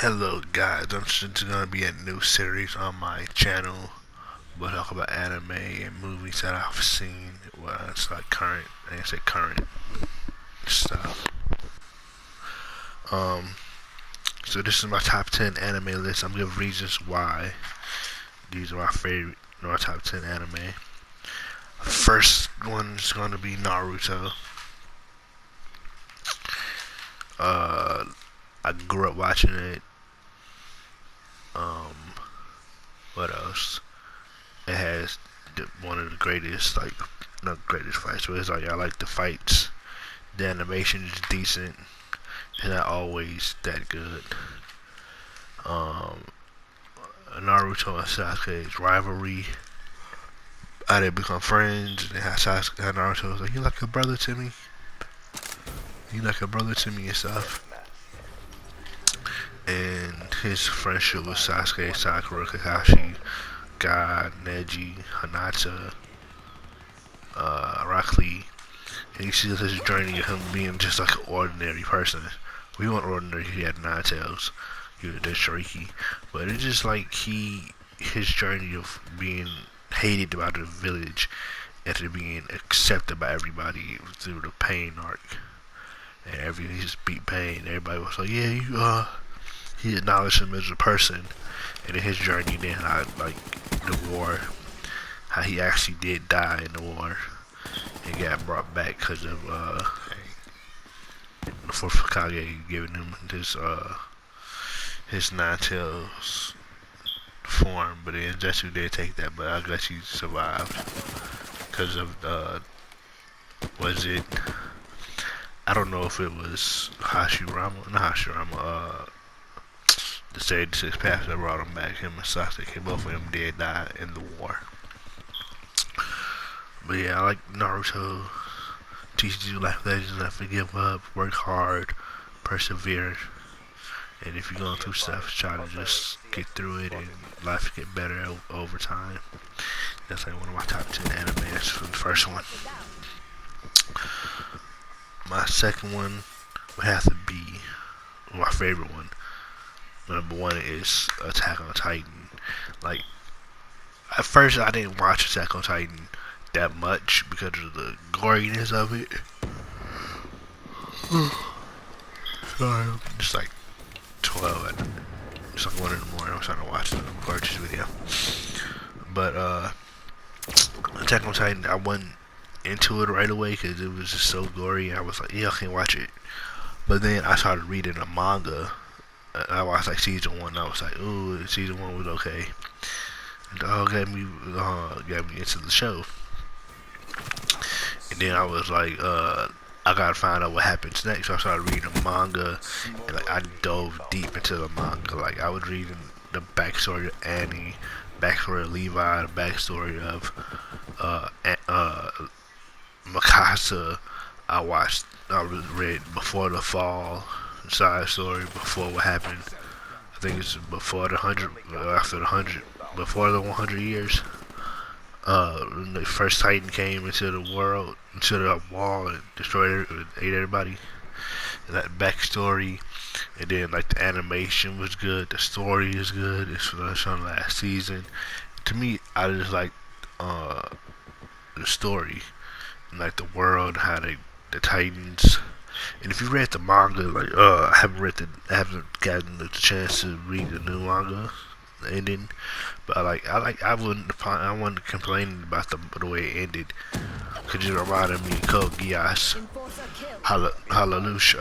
Hello guys, I'm just gonna be a new series on my channel. We'll talk about anime and movies that I've seen. Well, it's like current, I didn't say current stuff. Um, so this is my top 10 anime list. I'm giving reasons why these are my favorite, my top 10 anime. First one is gonna be Naruto. Uh, I grew up watching it. Um, what else? It has one of the greatest, like, not greatest fights, but it's like I like the fights. The animation is decent. It's not always that good. Um, Naruto and Sasuke's rivalry. How they become friends, and how Sasuke and Naruto was like, "You like a brother to me. You like a brother to me," and stuff. And his friendship with Sasuke, Sakura, Kakashi, God, Neji, Hinata, Rock Lee. And you see this journey of him being just like an ordinary person. We weren't ordinary. He had 9 tails. He was a Shariki, but it's just like his journey of being hated by the village after being accepted by everybody through the pain arc. And he just beat pain. Everybody was like, "Yeah, he acknowledged him as a person." And in his journey, then like the war, how he actually did die in the war and got brought back because of the fourth Hokage giving him his 9 tails form. But then Zetsu did take that, but I guess he survived because of was it? I don't know if it was Hashirama, not Hashirama. The 76 path that brought him back. Him and Sasuke, both of them did die in the war. But yeah, I like Naruto. Teaches you life lessons, never give up, work hard, persevere, and if you're going through stuff, try to just get through it, and life get better over time. That's like one of my top 10 animes for the first one. My second one would have to be my favorite one. Number one is Attack on Titan. Like, at first I didn't watch Attack on Titan that much because of the goriness of it. Sorry, I'm just like 12 at it's like 1 in the morning. I'm trying to watch the gorgeous video. But Attack on Titan, I wasn't into it right away because it was just so gory. I was like, yeah, I can't watch it. But then I started reading a manga. I watched like season 1. And I was like, ooh, season 1 was okay. And got me into the show. And then I was like, I gotta find out what happens next. So I started reading the manga, and like I dove deep into the manga. Like I was reading the backstory of Annie, backstory of Levi, the backstory of Mikasa. I read Before the Fall, side story before what happened. I think it's before the 100, after the 100, before the 100 years. When the first Titan came into the world, into the wall, and destroyed it, ate everybody. And that backstory, and then like the animation was good, the story is good. It's from last season. To me, I just like the story and like the world, how the Titans. And if you read the manga, like I haven't gotten the chance to read the new manga, the ending. But I wasn't complaining about the way it ended, cause it reminded me of Code Geass. How Lelouch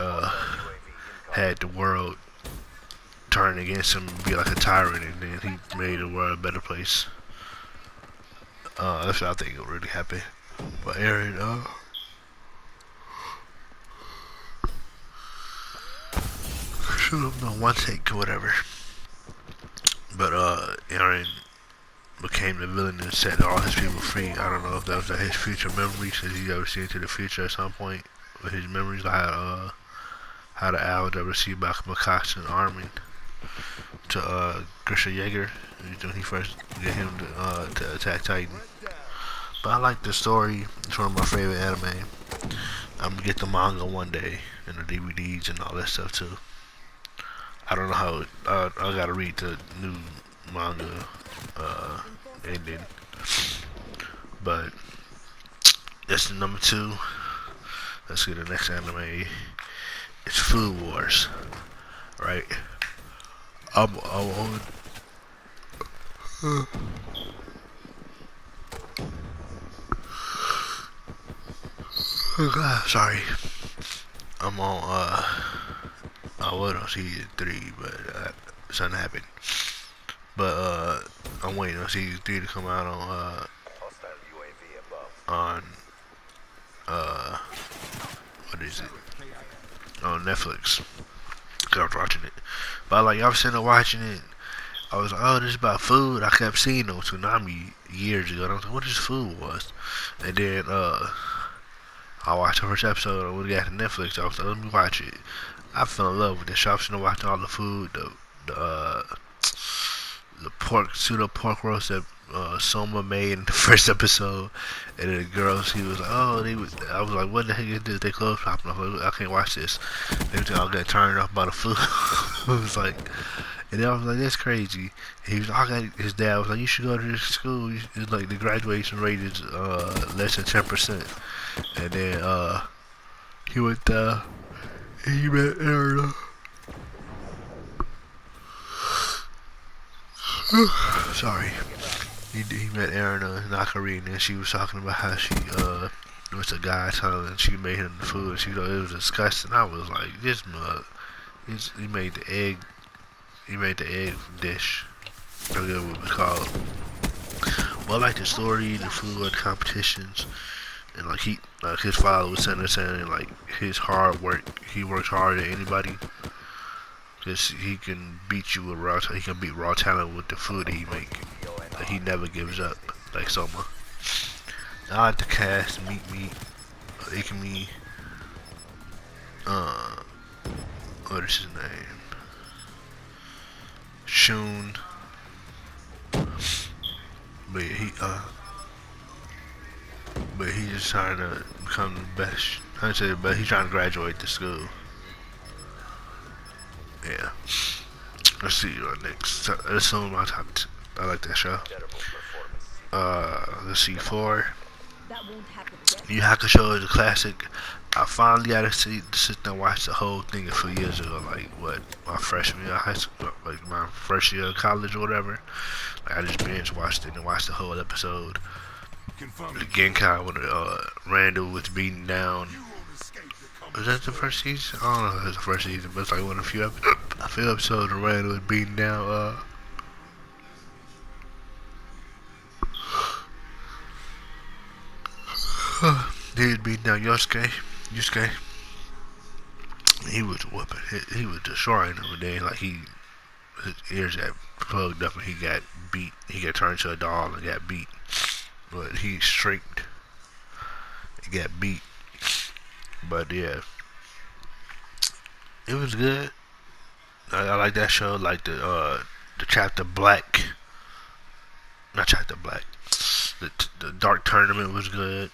had the world turn against him and be like a tyrant, and then he made the world a better place. That's what I think it really happened. But Aaron, shoot up no one take or whatever. But Aaron became the villain and set all his people free. I don't know if that was like his future memories, because he ever seen into the future at some point with his memories, like how the owls ever see about Mikasa and Armin to Grisha Yeager when he first get him to attack Titan. But I like the story. It's one of my favorite anime. I'm gonna get the manga one day and the DVDs and all that stuff too. I don't know how. I gotta read the new manga ending, but that's the number two. Let's get the next anime. It's Food Wars, right? I'm on. Sorry. I'm on. I was on season 3, but something happened. But I'm waiting on season 3 to come out on uh, what is it? On Netflix. Cause I was watching it. But like I was sitting there watching it, I was like, oh, this is about food. I kept seeing on Tsunami years ago. And I was like, what is Food Wars? And then I watched the first episode when we got to Netflix. I was like, let me watch it. I fell in love with this show. I was watching all the food, the pork pseudo pork roast that Soma made in the first episode, and then the girls, he was like, oh, I was like, what the heck is this? They clothes popping off. Like, I can't watch this. They was all getting turned off by the food. I was like, and then I was like, that's crazy. And he was like, his dad was like, you should go to this school. It's like the graduation rate is less than 10%. And then he went there. And he met Aaron. Sorry. He met Aaron Nakarine, and she was talking about how she was a guy telling and she made him the food. She thought it was disgusting. I was like, this mug. He made the egg. He made the egg dish. I forget what it was called. Well, I like the story, the food competitions, and like his father was saying like his hard work. He works harder than anybody. Cause he can beat you with he can beat raw talent with the food that he make. Like he never gives up, like Soma. I like the cast, Meet Me, Ikumi, what is his name? Shun. But he's just trying to become the best. I say the best. He's trying to graduate the school. Yeah. Let's see what next. That's on my top. I like that show. Let's see 4. Yu Hakusho is a classic. I finally got to sit there and watch the whole thing a few years ago. Like what, my freshman year of high school, like my first year of college or whatever. Like I just binge watched it and watched the whole episode. The Genkai when Randall was beaten down. Was that the first season? I don't know if it was the first season, but it's like one of a few episodes of Randall was beating down he was beating down Yusuke. He was whooping. He was destroying him, and then like his ears got plugged up and he got beat. He got turned into a doll and got beat. But he streaked. He got beat. But yeah, it was good. I like that show. Like the chapter Black, not chapter Black. The Dark Tournament was good.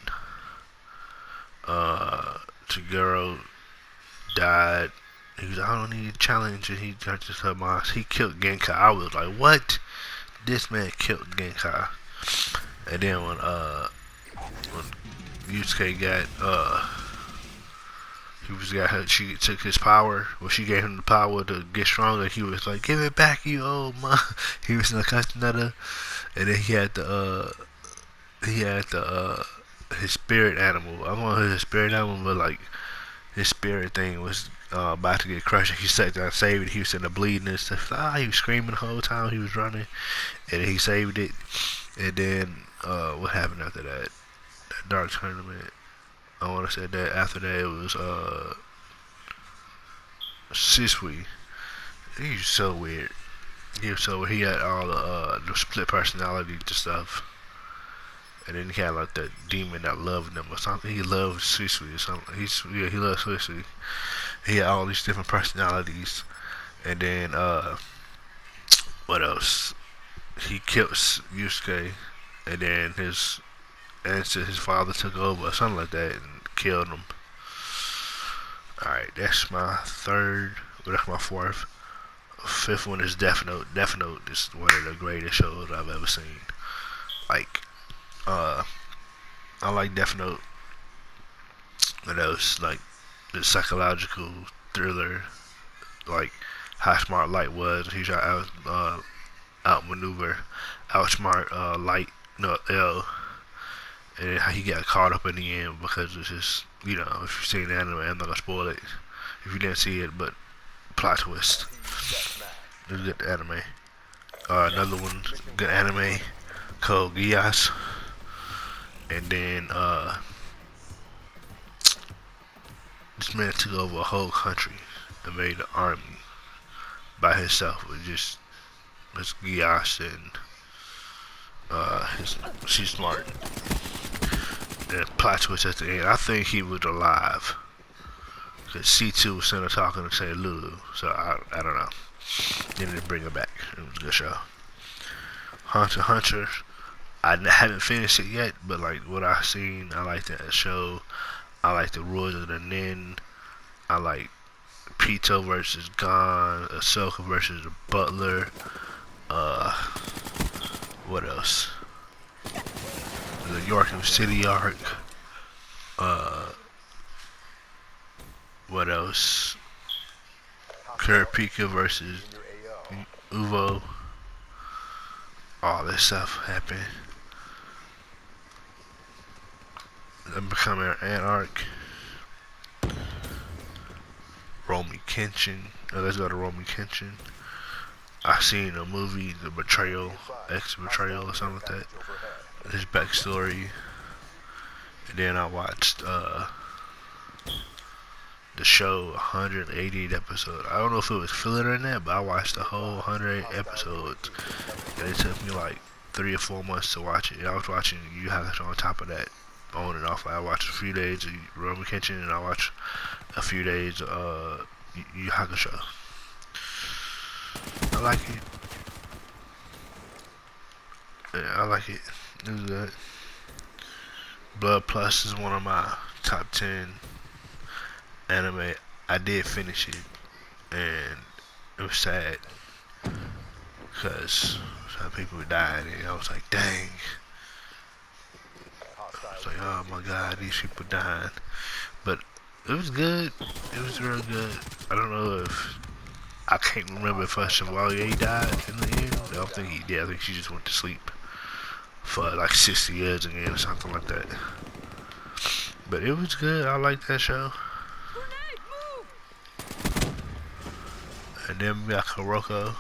Tagero died. He was like, I don't need a challenge, and he tried to tell my he killed Genkai. I was like, what? This man killed Genkai. And then when Yusuke she took his power. Well, she gave him the power to get stronger. He was like, "Give it back, you old man." He was in a custom letter, and then he had his spirit animal. I don't know his spirit animal, but like his spirit thing was about to get crushed. He sat down, saved it. He was in the bleeding and stuff. He was screaming the whole time he was running, and he saved it. And then what happened after that? That Dark Tournament. I want to say that after that it was Sisui. He was so weird. He had all the split personalities and stuff. And then he had like that demon that loved him or something. He loved Sisui or something. He loved Sisui. He had all these different personalities. And then what else? He killed Yusuke, and then his father took over or something like that and killed him. Alright, that's my third. Well, that's my fourth. fifth one is Death Note. Death Note is one of the greatest shows I've ever seen. Like, uh, I like Death Note. And that was like the psychological thriller, like how smart Light was. He tried to outmaneuver, outsmart Light, no L, and how he got caught up in the end because it's just, you know, if you've seen the anime, I'm not gonna spoil it if you didn't see it, but plot twist. It was a good anime. Another one, good anime called Gias, and then this man took over a whole country and made an army by himself with just his Gias and she's smart. And plot twist at the end. I think he was alive. Cause C2 was sitting there talking to St. Lulu. So I don't know. They didn't bring her back. It was a good show. Hunter x Hunter. I haven't finished it yet, but like what I've seen, I like that show. I like the rules of the Nin. I like Pito versus Gon, Ahsoka versus the Butler. What else? The York City arc. What else? Kurapika versus Uvo. All this stuff happened. I'm becoming an arc. Romy Kenshin. Let's go to Romy Kenshin. I seen a movie, The Betrayal, Ex-Betrayal or something like that. His backstory. And then I watched the show 188 episodes. I don't know if it was filler in that, but I watched the whole 108 episodes. And it took me like 3 or 4 months to watch it. And I was watching Yu Hakusho on top of that, on and off. I watched a few days of Romy Kenshin and I watched a few days of Yu Hakusho. I like it. Yeah, I like it. It was good. Blood Plus is one of my top 10 anime. I did finish it, and it was sad because some people died, and I was like, dang. I was like, oh my god, these people died. But it was good. It was real good. I don't know if I can't remember if Chevalier died in the end. I don't think he did. I think she just went to sleep for like 60 years again or something like that. But it was good. I liked that show. And then we got Kuroko.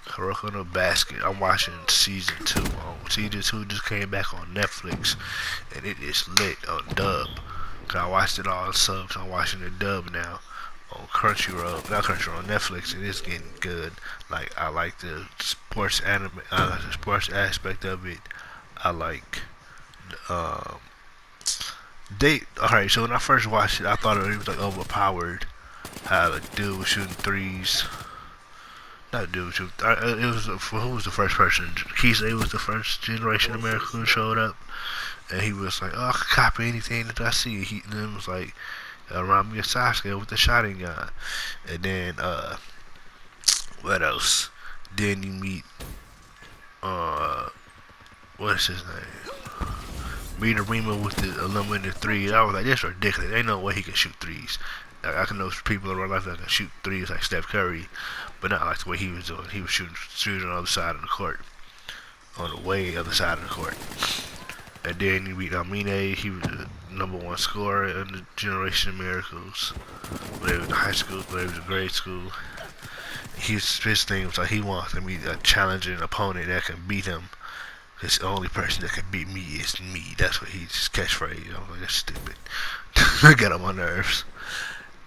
Kuroko no Basket. I'm watching season 2. Season 2 just came back on Netflix, and it is lit on dub. Cause I watched it all subs. I'm watching the dub now on Crunchyroll. Not Crunchyroll, on Netflix. It is getting good. Like, I like the sports anime. I like the sports aspect of it. I like alright, so when I first watched it, I thought it was like overpowered. How the dude was shooting threes. Not dude shooting. It was who was the first person? Kisei was the first generation American who showed up, and he was like, "Oh, I can copy anything that I see." He then was like, "Around me a Sasuke with the shotting gun," and then what else? Then you meet what's his name? Meet Arima with the unlimited threes. I was like, this ridiculous. Ain't no way he can shoot threes. I can know people in real life that can shoot threes like Steph Curry, but not like the way he was doing. He was shooting on the other side of the court, on the way other side of the court. And then you meet Amine. He was the #1 scorer in the Generation Miracles. When they was in high school, when they was in grade school. His thing was like he wants to meet a challenging opponent that can beat him. Cause the only person that can beat me is me. That's what his catchphrase. I was like, that's stupid. I got on my nerves.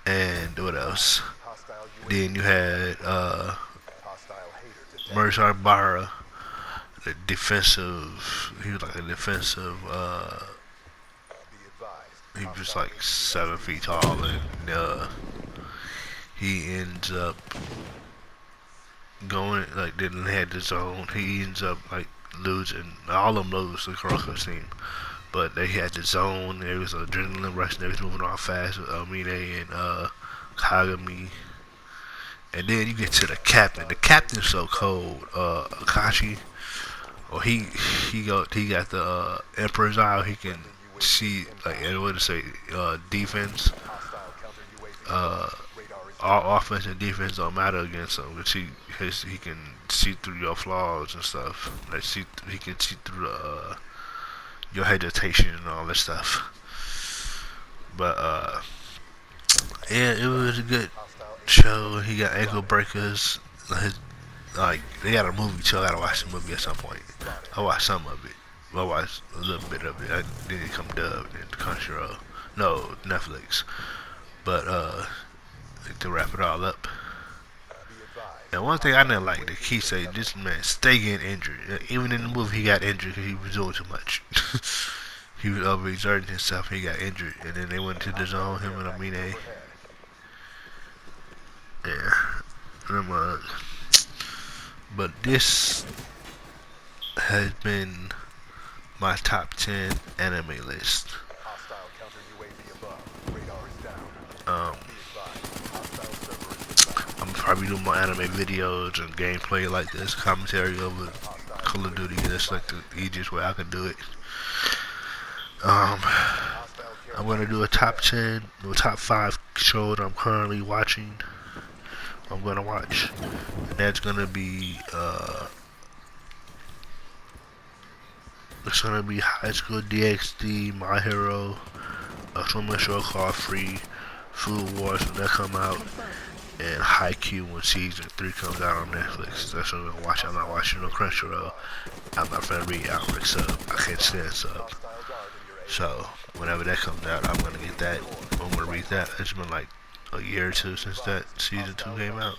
And what else? Then you had Mercer Barra, the defensive. He was like a defensive. He was like 7 feet tall, and he ends up going like didn't have the zone. He ends up like losing. All of them lose the Kuroko team, but they had the zone. There was adrenaline rush. They was moving off fast with Amine and Kagami, And then you get to the captain. The captain's so cold. Akashi. Or he got the Emperor's eye. He can see like in order to say defense. Uh, all offense and defense don't matter against him. Cause he can see through your flaws and stuff. Like he can see through your hesitation and all that stuff. But yeah, it was a good show. He got ankle breakers. Like they got a movie too. I gotta watch the movie at some point. I watched some of it. I watched a little bit of it. I didn't come dubbed in Crunchyroll. No, Netflix. But to wrap it all up. And one thing I didn't like, the key say this man stay getting injured. Even in the movie, he got injured because he was doing too much. He was overexerting himself. He got injured, and then they went to the zone. Him and Amine. Yeah. But this has been my top 10 anime list. I'm probably doing more anime videos and gameplay like this, commentary over Call of Duty. That's like the easiest way I can do it. I'm gonna do a top 10, or top 5 shows I'm currently watching. I'm gonna watch, and that's gonna be it's gonna be High School DxD, My Hero, a swimming show called Free, Food Wars when that come out, and Haikyuu when season 3 comes out on Netflix. That's what I'm gonna watch. I'm not watching no Crunchyroll. I'm not gonna read Outlook sub. I can't stand sub. So whenever that comes out, I'm gonna get that. I'm gonna read that. It's been like a year or two since that season 2 came out.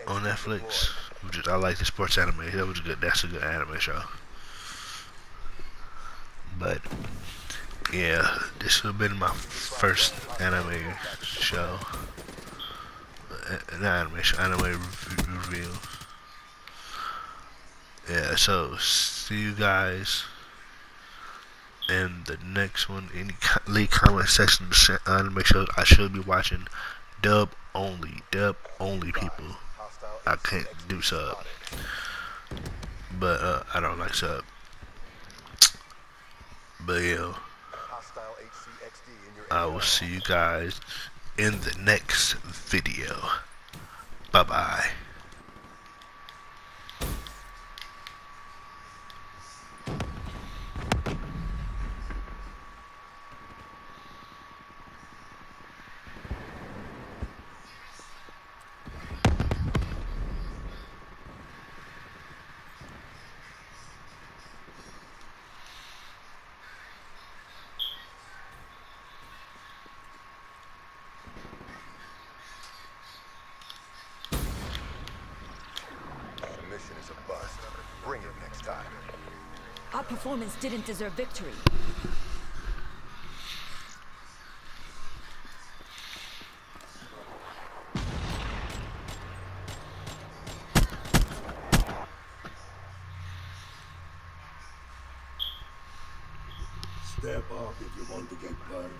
On Netflix. I like the sports anime. That's a good anime show. But yeah, this would have been my first anime show. Anime review. Yeah, so see you guys in the next one. Leave comment section the anime shows I should be watching. Dub only people. I can't do sub, but I don't like sub. But yeah, I will see you guys in the next video. Bye bye. Is a bust. Bring it next time. Our performance didn't deserve victory. Step up if you want to get burnt.